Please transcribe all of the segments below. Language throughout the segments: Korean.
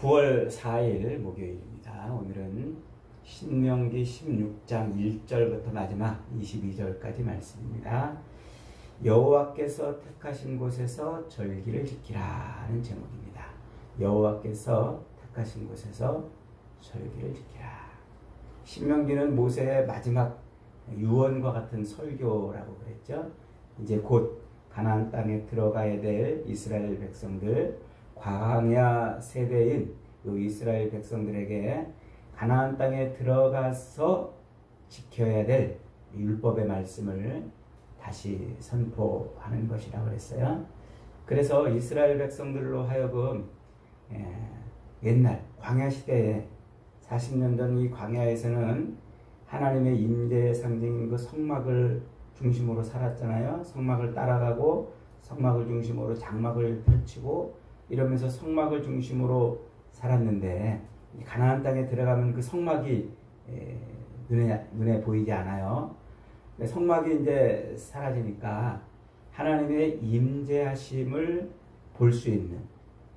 9월 4일 목요일입니다. 오늘은 신명기 16장 1절부터 마지막 22절까지 말씀입니다. 여호와께서 택하신 곳에서 절기를 지키라 하는 제목입니다. 여호와께서 택하신 곳에서 절기를 지키라. 신명기는 모세의 마지막 유언과 같은 설교라고 그랬죠. 이제 곧 가나안 땅에 들어가야 될 이스라엘 백성들, 광야 세대인 이 이스라엘 백성들에게 가나안 땅에 들어가서 지켜야 될 율법의 말씀을 다시 선포하는 것이라고 그랬어요. 그래서 이스라엘 백성들로 하여금 옛날 광야 시대에 40년 전 이 광야에서는 하나님의 임재의 상징인 그 성막을 중심으로 살았잖아요. 성막을 따라가고 성막을 중심으로 장막을 펼치고 이러면서 성막을 중심으로 살았는데 가나안 땅에 들어가면 그 성막이 눈에 보이지 않아요. 성막이 이제 사라지니까 하나님의 임재하심을 볼 수 있는,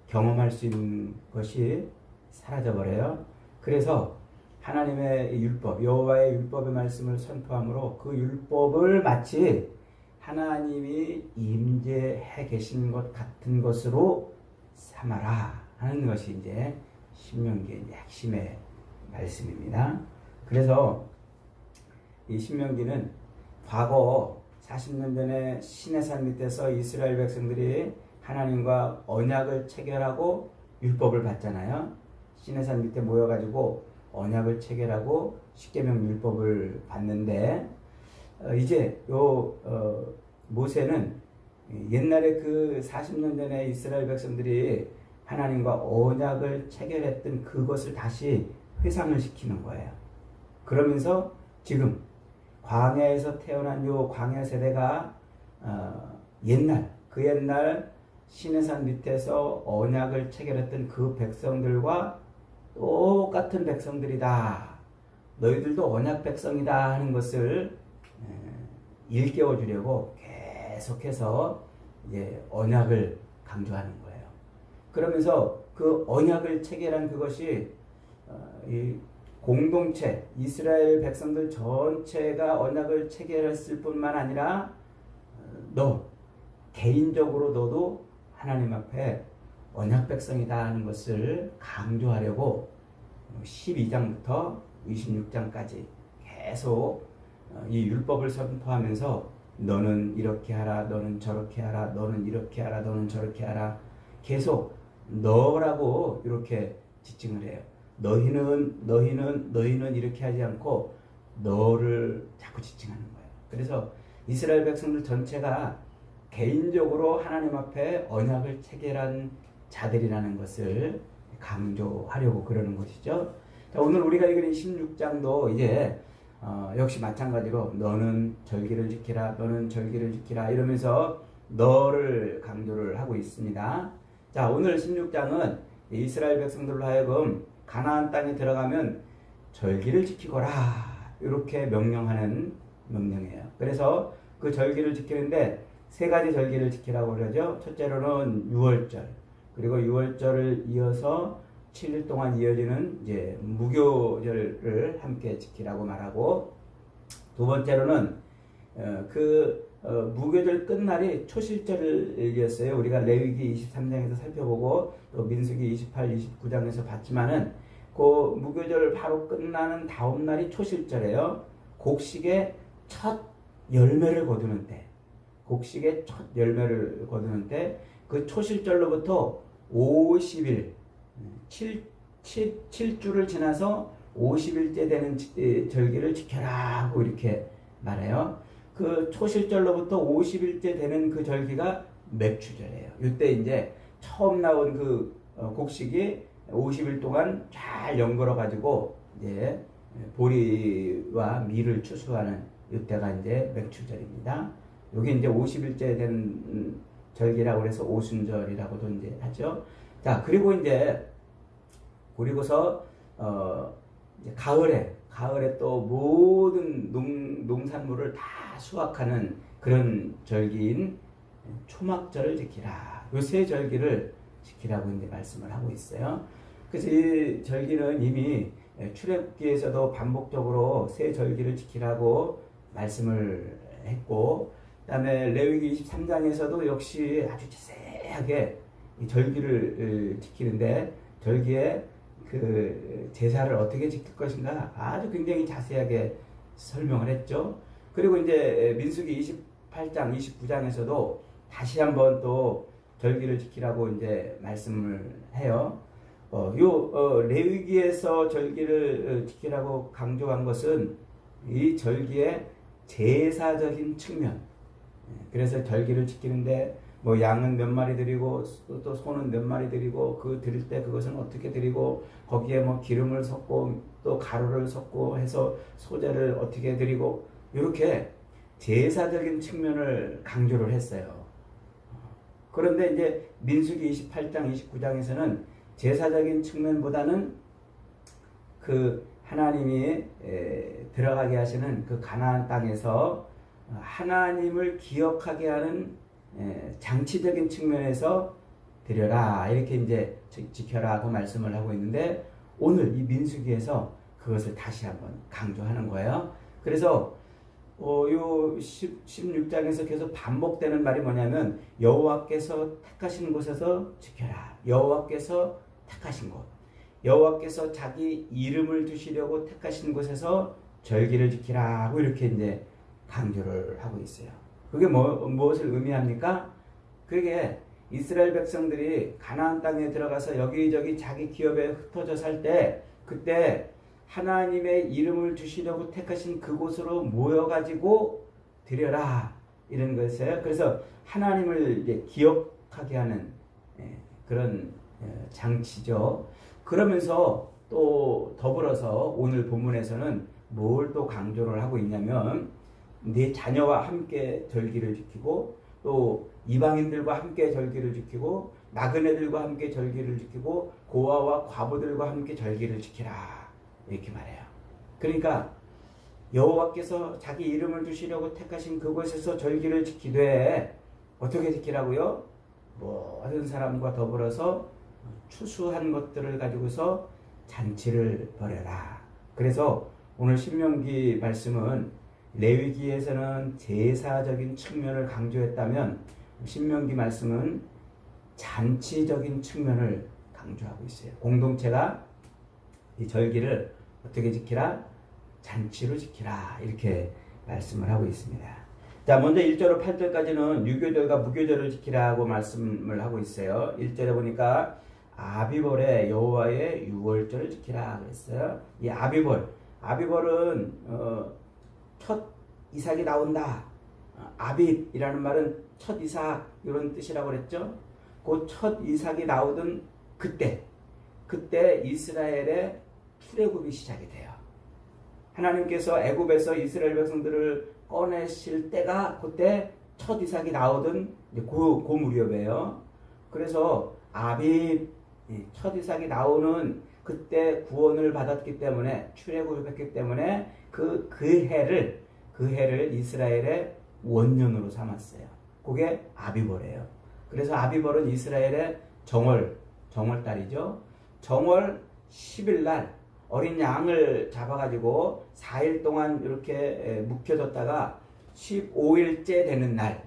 경험할 수 있는 것이 사라져버려요. 그래서 하나님의 율법, 여호와의 율법의 말씀을 선포함으로 그 율법을 마치 하나님이 임재해 계신 것 같은 것으로 삼아라 하는 것이 이제 신명기의 핵심의 말씀입니다. 그래서 이 신명기는 과거 40년 전에 시내산 밑에서 이스라엘 백성들이 하나님과 언약을 체결하고 율법을 받잖아요. 시내산 밑에 모여가지고 언약을 체결하고 십계명 율법을 받는데 이제 모세는 옛날에 그 40년 전에 이스라엘 백성들이 하나님과 언약을 체결했던 그것을 다시 회상을 시키는 거예요. 그러면서 지금 광야에서 태어난 요 광야 세대가 옛날 시내산 밑에서 언약을 체결했던 그 백성들과 똑같은 백성들이다. 너희들도 언약 백성이다 하는 것을 일깨워 주려고 계속해서 이제 언약을 강조하는 거예요. 그러면서 그 언약을 체결한 그것이 이 공동체, 이스라엘 백성들 전체가 언약을 체결했을 뿐만 아니라 너 개인적으로 너도 하나님 앞에 언약 백성이다 하는 것을 강조하려고 12장부터 26장까지 계속 이 율법을 선포하면서 너는 이렇게 하라, 너는 저렇게 하라, 너는 이렇게 하라, 너는 저렇게 하라, 계속 너라고 이렇게 지칭을 해요. 너희는 이렇게 하지 않고 너를 자꾸 지칭하는 거예요. 그래서 이스라엘 백성들 전체가 개인적으로 하나님 앞에 언약을 체결한 자들이라는 것을 강조하려고 그러는 것이죠. 자, 오늘 우리가 읽은 16장도 이제 역시 마찬가지로 너는 절기를 지키라, 너는 절기를 지키라 이러면서 너를 강조를 하고 있습니다. 자, 오늘 16장은 이스라엘 백성들로 하여금 가나안 땅에 들어가면 절기를 지키거라 이렇게 명령하는 명령이에요. 그래서 그 절기를 지키는데 세 가지 절기를 지키라고 그러죠. 첫째로는 유월절, 그리고 유월절을 이어서 7일 동안 이어지는 이제 무교절을 함께 지키라고 말하고, 두 번째로는 무교절 끝날이 초실절이었어요. 우리가 레위기 23장에서 살펴보고 또 민수기 28, 29장에서 봤지만은 그 무교절 바로 끝나는 다음 날이 초실절이에요. 곡식의 첫 열매를 거두는 때, 곡식의 첫 열매를 거두는 때, 그 초실절로부터 50일, 7주를 지나서 50일째 되는 절기를 지켜라 하고 이렇게 말해요. 그 초실절로부터 50일째 되는 그 절기가 맥추절이에요. 이때 이제 처음 나온 그 곡식이 50일 동안 잘 연걸어 가지고 이제 보리와 밀을 추수하는 이때가 이제 맥추절입니다. 여기 이제 50일째 된 절기라고 해서 오순절이라고도 이제 하죠. 자, 그리고서 이제 가을에 또 모든 농산물을 다 수확하는 그런 절기인 초막절을 지키라. 요 세 절기를 지키라고 이제 말씀을 하고 있어요. 그래서 이 절기는 이미 출애굽기에서도 반복적으로 새 절기를 지키라고 말씀을 했고, 그다음에 레위기 23장에서도 역시 아주 자세하게 이 절기를 지키는데, 절기에 그 제사를 어떻게 지킬 것인가 아주 굉장히 자세하게 설명을 했죠. 그리고 이제 민수기 28장, 29장에서도 다시 한번 또 절기를 지키라고 이제 말씀을 해요. 레위기에서 절기를 지키라고 강조한 것은 이 절기의 제사적인 측면. 그래서 절기를 지키는데 뭐 양은 몇 마리 드리고 또 소는 몇 마리 드리고 그 드릴 때 그것은 어떻게 드리고 거기에 뭐 기름을 섞고 또 가루를 섞고 해서 소재를 어떻게 드리고 이렇게 제사적인 측면을 강조를 했어요. 그런데 이제 민수기 28장, 29장에서는 제사적인 측면보다는 그 하나님이 들어가게 하시는 그 가나안 땅에서 하나님을 기억하게 하는 장치적인 측면에서 드려라 이렇게 이제 지켜라고 말씀을 하고 있는데, 오늘 이 민수기에서 그것을 다시 한번 강조하는 거예요. 그래서 요 16장에서 계속 반복되는 말이 뭐냐면 여호와께서 택하신 곳에서 지켜라. 여호와께서 택하신 곳. 여호와께서 자기 이름을 두시려고 택하신 곳에서 절기를 지키라고 이렇게 이제 강조를 하고 있어요. 그게 무엇을 의미합니까? 그게 이스라엘 백성들이 가나안 땅에 들어가서 여기저기 자기 기업에 흩어져 살 때, 그때 하나님의 이름을 두시려고 택하신 그곳으로 모여가지고 드려라 이런 것이에요. 그래서 하나님을 이제 기억하게 하는 그런 장치죠. 그러면서 또 더불어서 오늘 본문에서는 뭘 또 강조를 하고 있냐면, 네 자녀와 함께 절기를 지키고 또 이방인들과 함께 절기를 지키고 나그네들과 함께 절기를 지키고 고아와 과부들과 함께 절기를 지키라 이렇게 말해요. 그러니까 여호와께서 자기 이름을 두시려고 택하신 그곳에서 절기를 지키되 어떻게 지키라고요? 모든 사람과 더불어서 추수한 것들을 가지고서 잔치를 벌여라. 그래서 오늘 신명기 말씀은 레위기에서는 제사적인 측면을 강조했다면 신명기 말씀은 잔치적인 측면을 강조하고 있어요. 공동체가 이 절기를 어떻게 지키라? 잔치로 지키라 이렇게 말씀을 하고 있습니다. 자, 먼저 1절로 8절까지는 유교절과 무교절을 지키라고 말씀을 하고 있어요. 1절에 보니까 아비벌에 여호와의 유월절을 지키라 그랬어요. 이 아비벌은 첫 이삭이 나온다. 아빕이라는 말은 첫 이삭 이런 뜻이라고 그랬죠. 그 첫 이삭이 나오던 그때 이스라엘의 출애굽이 시작이 돼요. 하나님께서 애굽에서 이스라엘 백성들을 꺼내실 때가 그때 첫 이삭이 나오던 그 무렵이에요. 그래서 아빕 첫 이삭이 나오는 그때 구원을 받았기 때문에, 출애굽을 했기 때문에 그 해를 이스라엘의 원년으로 삼았어요. 그게 아비벌이에요. 그래서 아비벌은 이스라엘의 정월달이죠. 정월 10일 날 어린 양을 잡아가지고 4일 동안 이렇게 묵혀뒀다가 15일째 되는 날,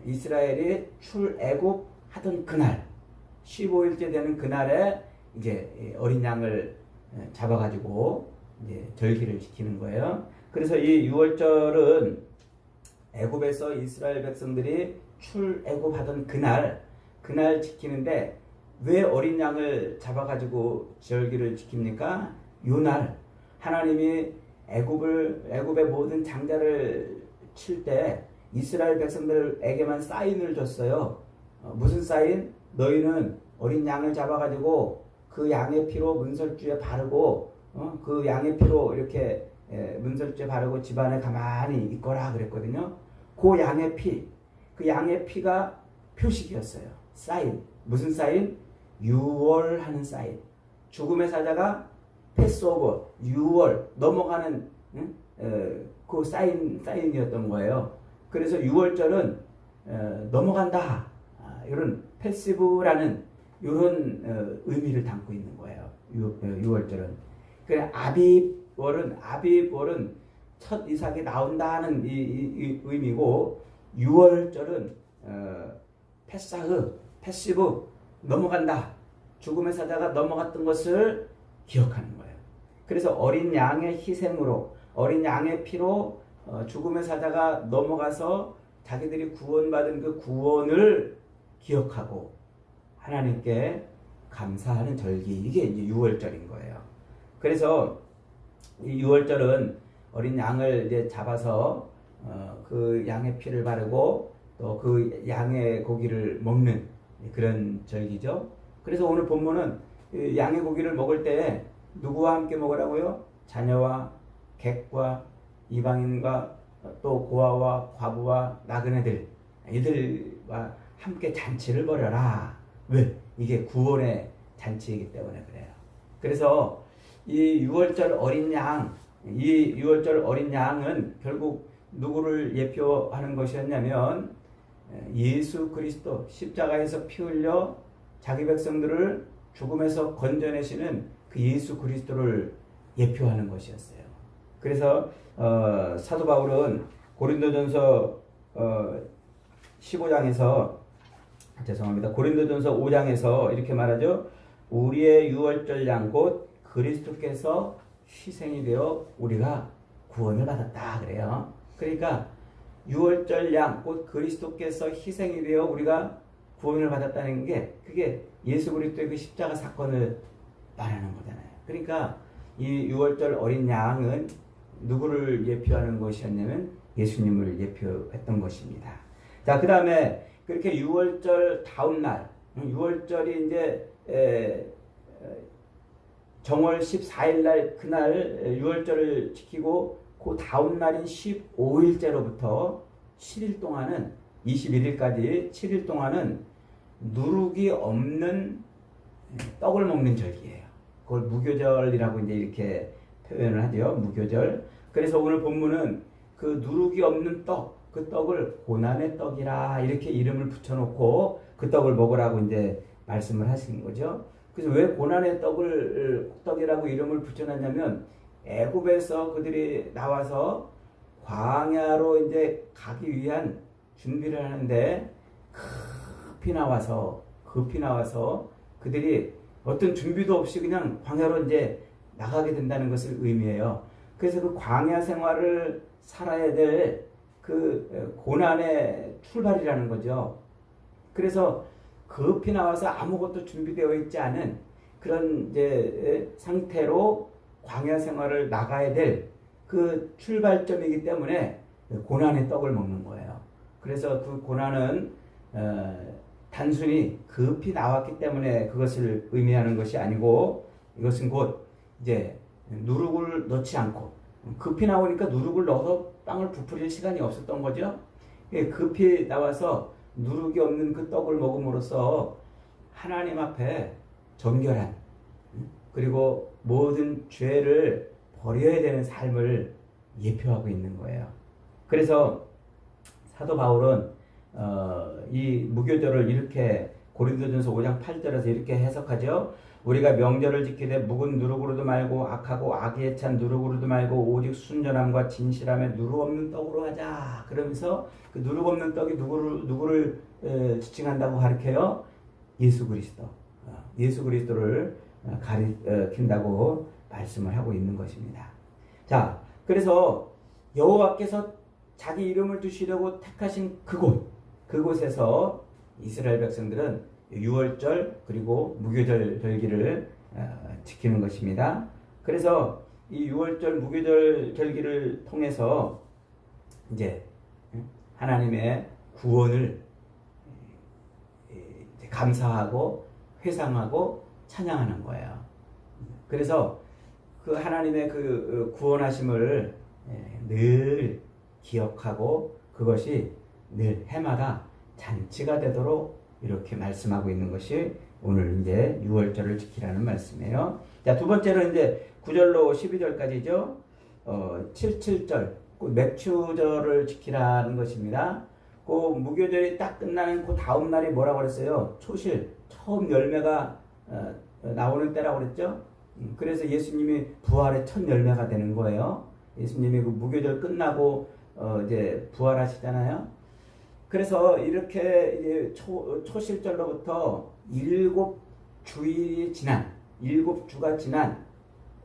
이스라엘이 출애굽 하던 그날, 15일째 되는 그날에 이제 어린 양을 잡아가지고 이제 절기를 지키는 거예요. 그래서 이 유월절은 애굽에서 이스라엘 백성들이 출애굽하던 그날 지키는데, 왜 어린 양을 잡아가지고 절기를 지킵니까? 요날 하나님이 애굽의 모든 장자를 칠 때 이스라엘 백성들에게만 사인을 줬어요. 무슨 사인? 너희는 어린 양을 잡아가지고 그 양의 피로 문설주에 바르고 그 양의 피로 이렇게 문설주에 바르고 집안에 가만히 있거라 그랬거든요. 그 양의 피가 표식이었어요. 사인. 무슨 사인? 유월하는 사인. 죽음의 사자가 패스오버, 유월 넘어가는 그 사인이었던 거예요. 그래서 유월절은 넘어간다, 이런 패시브라는 이런 의미를 담고 있는 거예요. 유월절은. 그래 아비월은 첫 이삭이 나온다는 이 의미고, 유월절은 패시브 넘어간다. 죽음의 사자가 넘어갔던 것을 기억하는 거예요. 그래서 어린 양의 희생으로, 어린 양의 피로 죽음의 사자가 넘어가서 자기들이 구원받은 그 구원을 기억하고 하나님께 감사하는 절기, 이게 이제 유월절인 거예요. 그래서 이 유월절은 어린 양을 이제 잡아서 그 양의 피를 바르고 또 그 양의 고기를 먹는 그런 절기죠. 그래서 오늘 본문은 양의 고기를 먹을 때 누구와 함께 먹으라고요? 자녀와 객과 이방인과 또 고아와 과부와 나그네들, 이들과 함께 잔치를 벌여라. 왜? 이게 구원의 잔치이기 때문에 그래요. 그래서 이 유월절 어린 양은 결국 누구를 예표하는 것이었냐면 예수 그리스도, 십자가에서 피 흘려 자기 백성들을 죽음에서 건져내시는 그 예수 그리스도를 예표하는 것이었어요. 그래서 사도 바울은 고린도전서 15장에서 고린도전서 5장에서 이렇게 말하죠. 우리의 유월절 양 곧 그리스도께서 희생이 되어 우리가 구원을 받았다 그래요. 그러니까 유월절 양 곧 그리스도께서 희생이 되어 우리가 구원을 받았다는 게, 그게 예수 그리스도의 그 십자가 사건을 말하는 거잖아요. 그러니까 이 유월절 어린 양은 누구를 예표하는 것이었냐면 예수님을 예표했던 것입니다. 자, 그 다음에 그렇게 유월절 다음 날, 유월절이 이제 정월 14일 날, 그날 유월절을 지키고 그 다음 날인 15일째로부터 7일 동안은, 21일까지 7일 동안은 누룩이 없는 떡을 먹는 절기예요. 그걸 무교절이라고 이제 이렇게 표현을 하죠. 무교절. 그래서 오늘 본문은 그 누룩이 없는 떡, 그 떡을 고난의 떡이라 이렇게 이름을 붙여놓고 그 떡을 먹으라고 이제 말씀을 하신 거죠. 그래서 왜 고난의 떡이라고 이름을 붙여놨냐면, 애굽에서 그들이 나와서 광야로 이제 가기 위한 준비를 하는데 급히 나와서 그들이 어떤 준비도 없이 그냥 광야로 이제 나가게 된다는 것을 의미해요. 그래서 그 광야 생활을 살아야 될 그 고난의 출발이라는 거죠. 그래서 급히 나와서 아무것도 준비되어 있지 않은 그런 이제 상태로 광야 생활을 나가야 될 그 출발점이기 때문에 고난의 떡을 먹는 거예요. 그래서 그 고난은 단순히 급히 나왔기 때문에 그것을 의미하는 것이 아니고, 이것은 곧 이제 누룩을 넣지 않고, 급히 나오니까 누룩을 넣어서 빵을 부풀릴 시간이 없었던 거죠. 급히 나와서 누룩이 없는 그 떡을 먹음으로써 하나님 앞에 정결한, 그리고 모든 죄를 버려야 되는 삶을 예표하고 있는 거예요. 그래서 사도 바울은 이 무교절을 이렇게 고린도전서 5장 8절에서 이렇게 해석하죠. 우리가 명절을 지키되 묵은 누룩으로도 말고 악하고 악에 찬 누룩으로도 말고 오직 순전함과 진실함에 누룩 없는 떡으로 하자. 그러면서 그 누룩 없는 떡이 누구를 지칭한다고 가르쳐요? 예수 그리스도. 예수 그리스도를 가리킨다고 말씀을 하고 있는 것입니다. 자, 그래서 여호와께서 자기 이름을 두시려고 택하신 그곳에서 이스라엘 백성들은 유월절 그리고 무교절 절기를 지키는 것입니다. 그래서 이 유월절 무교절 절기를 통해서 이제 하나님의 구원을 감사하고 회상하고 찬양하는 거예요. 그래서 그 하나님의 그 구원하심을 늘 기억하고 그것이 늘 해마다 잔치가 되도록 이렇게 말씀하고 있는 것이 오늘 이제 유월절을 지키라는 말씀이에요. 자, 두 번째는 이제 9절로 12절까지죠. 77절, 맥추절을 지키라는 것입니다. 그 무교절이 딱 끝나는 그 다음 날이 뭐라고 그랬어요? 초실, 처음 열매가 나오는 때라고 그랬죠. 그래서 예수님이 부활의 첫 열매가 되는 거예요. 예수님이 그 무교절 끝나고 이제 부활하시잖아요. 그래서 이렇게 이제 초실절로부터 7주가 지난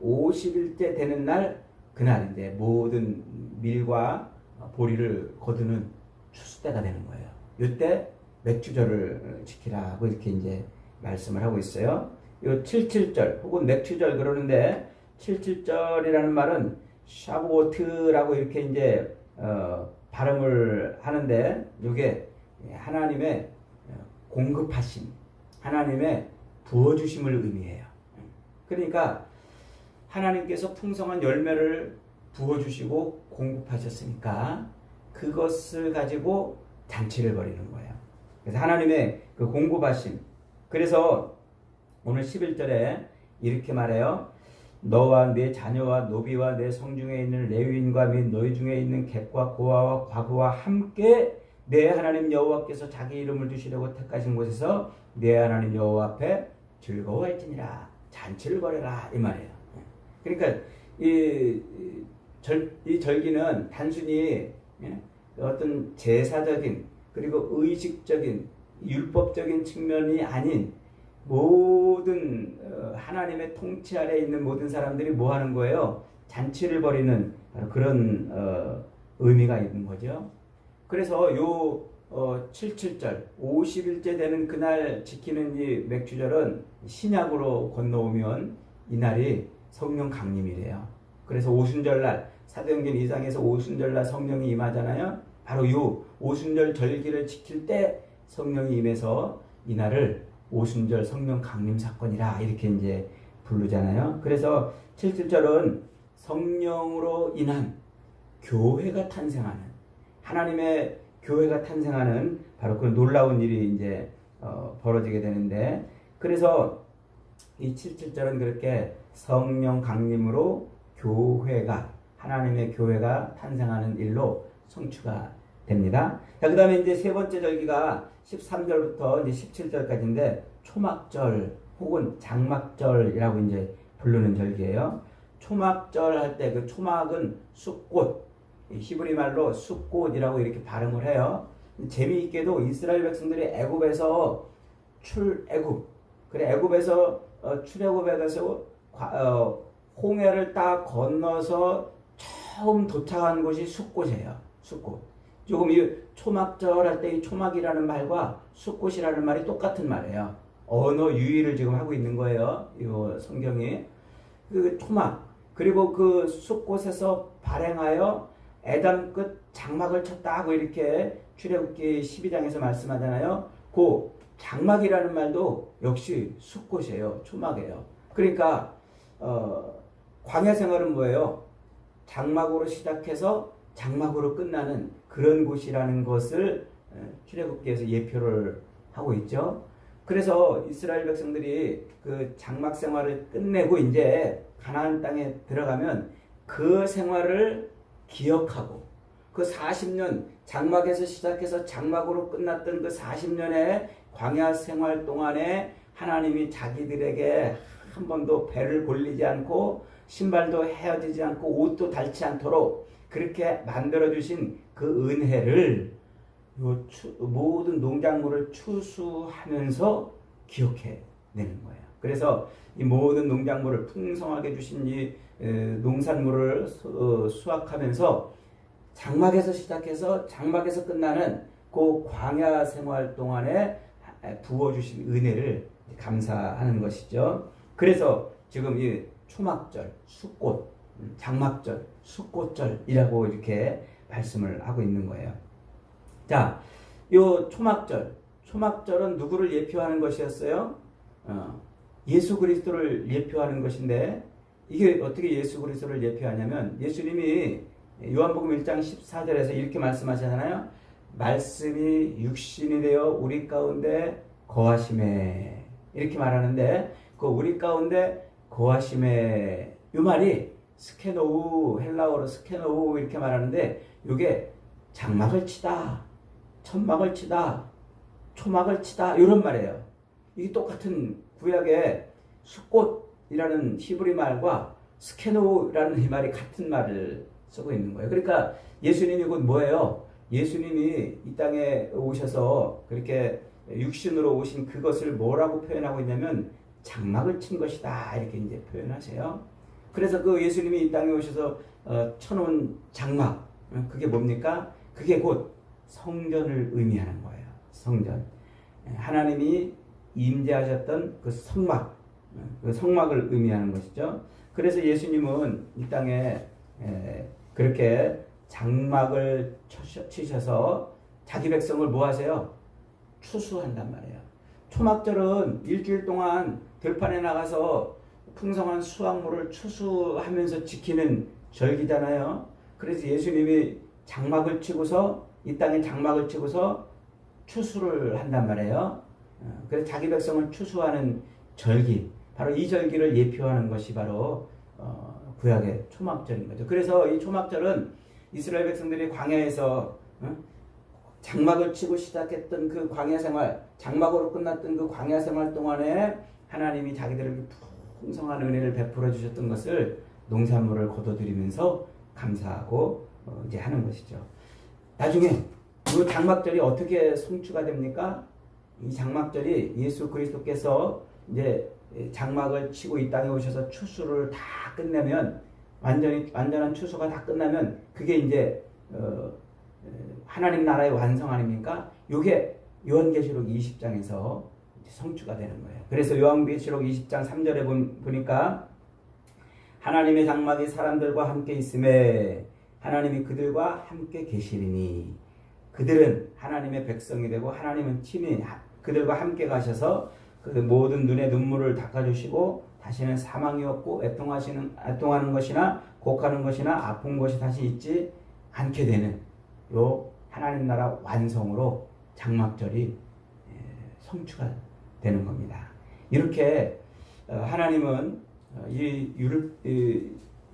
50일째 되는 날, 그날 이제 모든 밀과 보리를 거두는 추수 때가 되는 거예요. 이때 맥주절을 지키라고 이렇게 이제 말씀을 하고 있어요. 요 77절 혹은 맥주절 그러는데, 77절이라는 말은 샤브오트라고 이렇게 이제 발음을 하는데, 이게 하나님의 공급하심, 하나님의 부어주심을 의미해요. 그러니까 하나님께서 풍성한 열매를 부어주시고 공급하셨으니까 그것을 가지고 잔치를 벌이는 거예요. 그래서 하나님의 그 공급하심. 그래서 오늘 11절에 이렇게 말해요. 너와 네 자녀와 노비와 내 성중에 있는 레위인과 및 너희 중에 있는 객과 고아와 과부와 함께 내 하나님 여호와께서 자기 이름을 두시려고 택하신 곳에서 내 하나님 여호와 앞에 즐거워할지니라. 잔치를 벌여라 이 말이에요. 그러니까 이 절기는 단순히 어떤 제사적인 그리고 의식적인 율법적인 측면이 아닌 모든 하나님의 통치 아래에 있는 모든 사람들이 뭐 하는 거예요? 잔치를 벌이는 그런 의미가 있는 거죠. 그래서 요 77절 50일째 되는 그날 지키는 이 맥주절은 신약으로 건너오면 이날이 성령 강림이래요. 그래서 오순절날 사도행전 2장에서 오순절날 성령이 임하잖아요. 바로 요 오순절 절기를 지킬 때 성령이 임해서 이날을 오순절 성령 강림 사건이라 이렇게 이제 부르잖아요. 그래서 77절은 성령으로 인한 교회가 탄생하는, 하나님의 교회가 탄생하는 바로 그 놀라운 일이 이제 벌어지게 되는데, 그래서 이 77절은 그렇게 성령 강림으로 교회가, 하나님의 교회가 탄생하는 일로 성취가 됩니다. 자, 그 다음에 이제 세 번째 절기가 13절부터 이제 17절까지인데 초막절 혹은 장막절이라고 이제 부르는 절기예요. 초막절 할 때 그 초막은 숫꽃, 히브리 말로 숫꽃이라고 이렇게 발음을 해요. 재미있게도 이스라엘 백성들이 애굽에서 출애굽, 그래 애굽에서 출애굽에 가서 홍해를 딱 건너서 처음 도착한 곳이 숫꽃이에요. 숫꽃. 조금 이 초막절 할 때 이 초막이라는 말과 숫꽃이라는 말이 똑같은 말이에요. 언어 유희를 지금 하고 있는 거예요. 이 성경이. 그 초막, 그리고 그 숫꽃에서 발행하여 애담 끝 장막을 쳤다고 이렇게 출애굽기 12장에서 말씀하잖아요. 그 장막이라는 말도 역시 숫꽃이에요. 초막이에요. 그러니까 광야 생활은 뭐예요? 장막으로 시작해서 장막으로 끝나는 그런 곳이라는 것을 출애굽기에서 예표를 하고 있죠. 그래서 이스라엘 백성들이 그 장막 생활을 끝내고 이제 가나안 땅에 들어가면 그 생활을 기억하고 그 40년 장막에서 시작해서 장막으로 끝났던 그 40년의 광야 생활 동안에 하나님이 자기들에게 한 번도 배를 골리지 않고 신발도 헤어지지 않고 옷도 닳지 않도록 그렇게 만들어주신 그 은혜를 모든 농작물을 추수하면서 기억해 내는 거예요. 그래서 이 모든 농작물을 풍성하게 주신 이 농산물을 수확하면서 장막에서 시작해서 장막에서 끝나는 그 광야 생활 동안에 부어주신 은혜를 감사하는 것이죠. 그래서 지금 이 초막절, 숫꽃, 장막절, 숫꽃절이라고 이렇게 말씀을 하고 있는 거예요. 자, 요 초막절은 누구를 예표하는 것이었어요? 예수 그리스도를 예표하는 것인데, 이게 어떻게 예수 그리스도를 예표하냐면, 예수님이 요한복음 1장 14절에서 이렇게 말씀하시잖아요. 말씀이 육신이 되어 우리 가운데 거하심에, 이렇게 말하는데, 그 우리 가운데 거하심에, 이 말이 스케노우, 헬라어로 스케노우 이렇게 말하는데, 이게 장막을 치다, 천막을 치다, 초막을 치다, 이런 말이에요. 이게 똑같은 구약의 숫꽃, 이라는 히브리 말과 스케노라는 이 말이 같은 말을 쓰고 있는 거예요. 그러니까 예수님이 곧 뭐예요? 예수님이 이 땅에 오셔서 그렇게 육신으로 오신 그것을 뭐라고 표현하고 있냐면 장막을 친 것이다 이렇게 이제 표현하세요. 그래서 그 예수님이 이 땅에 오셔서 쳐놓은 장막, 그게 뭡니까? 그게 곧 성전을 의미하는 거예요. 성전. 하나님이 임재하셨던 그 성막, 그 성막을 의미하는 것이죠. 그래서 예수님은 이 땅에 그렇게 장막을 치셔서 자기 백성을 뭐 하세요? 추수한단 말이에요. 초막절은 일주일 동안 들판에 나가서 풍성한 수확물을 추수하면서 지키는 절기잖아요. 그래서 예수님이 장막을 치고서 이 땅에 장막을 치고서 추수를 한단 말이에요. 그래서 자기 백성을 추수하는 절기, 바로 이 절기를 예표하는 것이 바로 구약의 초막절인 거죠. 그래서 이 초막절은 이스라엘 백성들이 광야에서 장막을 치고 시작했던 그 광야 생활, 장막으로 끝났던 그 광야 생활 동안에 하나님이 자기들에게 풍성한 은혜를 베풀어 주셨던 것을 농산물을 거둬들이면서 감사하고 이제 하는 것이죠. 나중에 이 장막절이 어떻게 성취가 됩니까? 이 장막절이 예수 그리스도께서 이제 장막을 치고 이 땅에 오셔서 추수를 다 끝내면 완전한 추수가 다 끝나면 그게 이제 하나님 나라의 완성 아닙니까? 이게 요한계시록 20장에서 성취가 되는 거예요. 그래서 요한계시록 20장 3절에 보니까 하나님의 장막이 사람들과 함께 있음에 하나님이 그들과 함께 계시리니 그들은 하나님의 백성이 되고 하나님은 친히 그들과 함께 가셔서 그 모든 눈의 눈물을 닦아주시고 다시는 사망이 없고 애통하는 것이나 곡하는 것이나 아픈 것이 다시 있지 않게 되는 요 하나님 나라 완성으로 장막절이 성취가 되는 겁니다. 이렇게 하나님은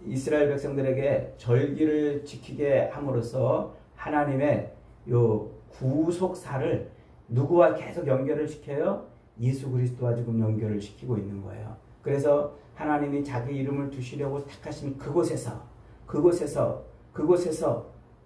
이스라엘 백성들에게 절기를 지키게 함으로써 하나님의 요 구속사를 누구와 계속 연결을 시켜요? 예수 그리스도와 지금 연결을 시키고 있는 거예요. 그래서 하나님이 자기 이름을 두시려고 택하신 그곳에서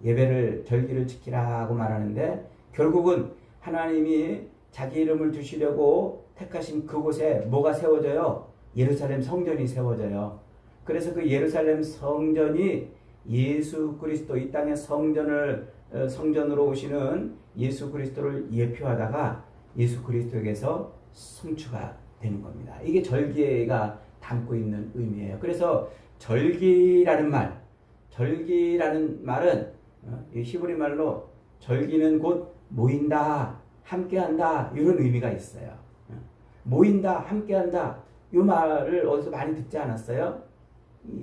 예배를 절기를 지키라고 말하는데 결국은 하나님이 자기 이름을 두시려고 택하신 그곳에 뭐가 세워져요? 예루살렘 성전이 세워져요. 그래서 그 예루살렘 성전이 예수 그리스도 이 땅의 성전으로 오시는 예수 그리스도를 예표하다가 예수 그리스도에게서 성취가 되는 겁니다. 이게 절기가 담고 있는 의미예요. 그래서 절기라는 말은 히브리 말로 절기는 곧 모인다, 함께한다 이런 의미가 있어요. 모인다, 함께한다 이 말을 어디서 많이 듣지 않았어요?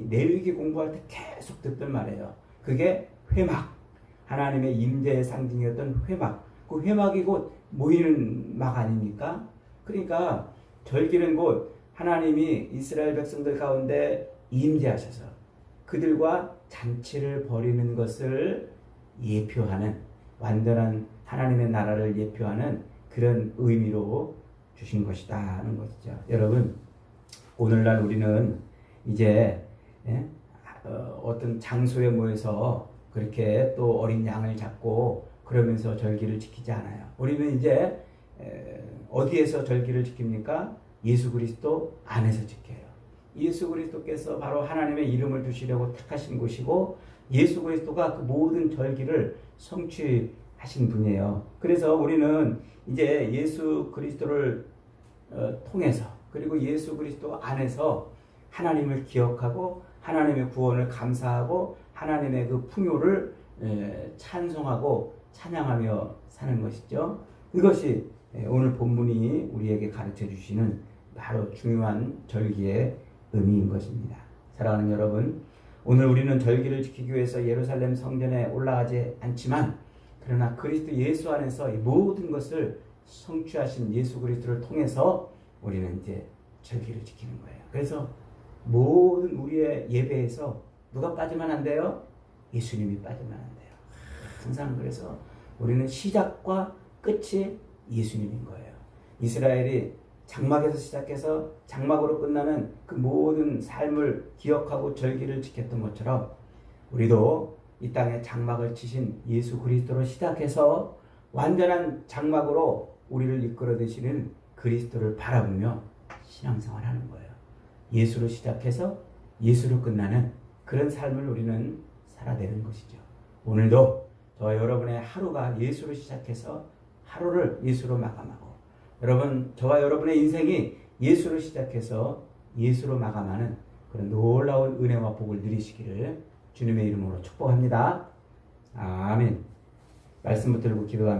레위기 공부할 때 계속 듣던 말이에요. 그게 회막, 하나님의 임재의 상징이었던 회막. 그 회막이 곧 모이는 막 아닙니까? 그러니까 절기는 곧 하나님이 이스라엘 백성들 가운데 임재하셔서 그들과 잔치를 벌이는 것을 예표하는 완전한 하나님의 나라를 예표하는 그런 의미로 주신 것이다 하는 것이죠. 여러분, 오늘날 우리는 이제 어떤 장소에 모여서 그렇게 또 어린 양을 잡고 그러면서 절기를 지키지 않아요. 우리는 이제 어디에서 절기를 지킵니까? 예수 그리스도 안에서 지켜요. 예수 그리스도께서 바로 하나님의 이름을 두시려고 택하신 곳이고 예수 그리스도가 그 모든 절기를 성취하신 분이에요. 그래서 우리는 이제 예수 그리스도를 통해서 그리고 예수 그리스도 안에서 하나님을 기억하고 하나님의 구원을 감사하고 하나님의 그 풍요를 찬송하고 찬양하며 사는 것이죠. 이것이 오늘 본문이 우리에게 가르쳐 주시는 바로 중요한 절기의 의미인 것입니다. 사랑하는 여러분, 오늘 우리는 절기를 지키기 위해서 예루살렘 성전에 올라가지 않지만 그러나 그리스도 예수 안에서 이 모든 것을 성취하신 예수 그리스도를 통해서 우리는 이제 절기를 지키는 거예요. 그래서 모든 우리의 예배에서 누가 빠지면 안 돼요? 예수님이 빠지면 안 돼요. 항상 그래서 우리는 시작과 끝이 예수님인 거예요. 이스라엘이 장막에서 시작해서 장막으로 끝나는 그 모든 삶을 기억하고 절기를 지켰던 것처럼 우리도 이 땅에 장막을 치신 예수 그리스도로 시작해서 완전한 장막으로 우리를 이끌어 드시는 그리스도를 바라보며 신앙생활을 하는 거예요. 예수로 시작해서 예수로 끝나는 그런 삶을 우리는 살아내는 것이죠. 오늘도 저와 여러분의 하루가 예수로 시작해서 하루를 예수로 마감하고, 여러분 저와 여러분의 인생이 예수로 시작해서 예수로 마감하는 그런 놀라운 은혜와 복을 누리시기를 주님의 이름으로 축복합니다. 아멘. 말씀 붙들고 기도합니다.